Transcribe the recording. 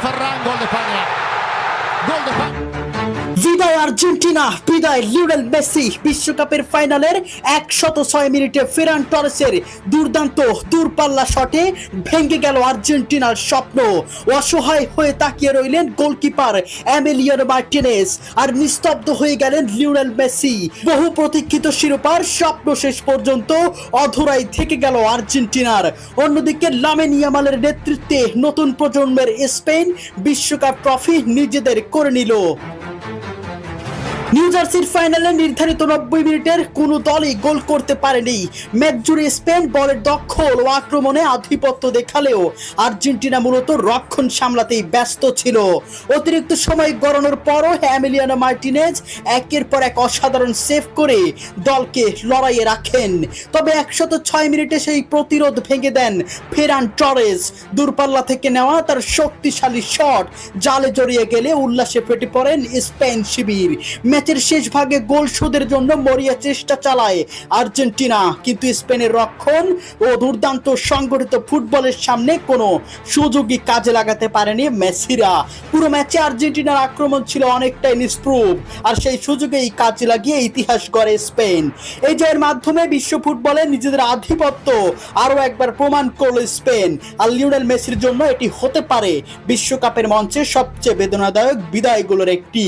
Ferran, gol de España. Gol de España. বিদায় Argentina, বিদায় Lionel Messi. বিশ্বকাপের ফাইনালের 106 মিনিটে ফেরান টরেসের দুর্দান্ত দূরপাল্লা শটে ভেঙে গেল আর্জেন্টিনার স্বপ্ন। অসহায় হয়ে তাকিয়ে রইলেন গোলকিপার এমিলিয়ানো মার্টিনেজ, আর নিস্তব্ধ হয়ে গেলেন লিওনেল মেসি। বহু প্রতীক্ষিত শিরোপার স্বপ্ন শেষ পর্যন্ত অধরাই থেকে গেল আর্জেন্টিনার। অন্যদিকে লামিন ইয়ামালের নেতৃত্বে নতুন প্রজন্মের স্পেন বিশ্বকাপ ট্রফি নিজেদের করে নিল। নিউ জার্সির ফাইনালে নির্ধারিত 90 মিনিটের কোনো দলই গোল করতে পারেনি। ম্যাচ জুড়ে স্পেন বলের দখল ও আক্রমণে আধিপত্য দেখালেও আর্জেন্টিনা মূলত রক্ষণ সামলাতেই ব্যস্ত ছিল। অতিরিক্ত সময় গড়ানোর পরও এমিলিয়ানো মার্টিনেজ একের পর এক অসাধারণ সেভ করে দলকে লড়াইয়ে রাখেন। তবে 106 মিনিটে সেই প্রতিরোধ ভেঙে দেন ফেরান টরেস। দূরপাল্লা থেকে নেওয়া তার শক্তিশালী শট জালে জড়িয়ে গেলে উল্লাসে ফেটে পড়েন স্পেন শিবির। ম্যাচের শেষ ভাগে গোল শোধের জন্য মরিয়া চেষ্টা চালায় আর্জেন্টিনা, কিন্তু স্পেনের রক্ষণ ও দুর্দান্ত সংগঠিত ফুটবলের সামনে কোনো সুযোগই কাজে লাগাতে পারেনি মেসিরা। পুরো ম্যাচে আর্জেন্টিনার আক্রমণ ছিল অনেকটাই নিষ্প্রভ, আর সেই সুযোগেই কাজে লাগিয়ে ইতিহাস গড়ে স্পেন। এই জয়ের মাধ্যমে বিশ্ব ফুটবলে নিজেদের আধিপত্য আরও একবার প্রমাণ করল স্পেন। আর লিওনেল মেসির জন্য এটি হতে পারে বিশ্বকাপের মঞ্চে সবচেয়ে বেদনাদায়ক বিদায়গুলোর একটি।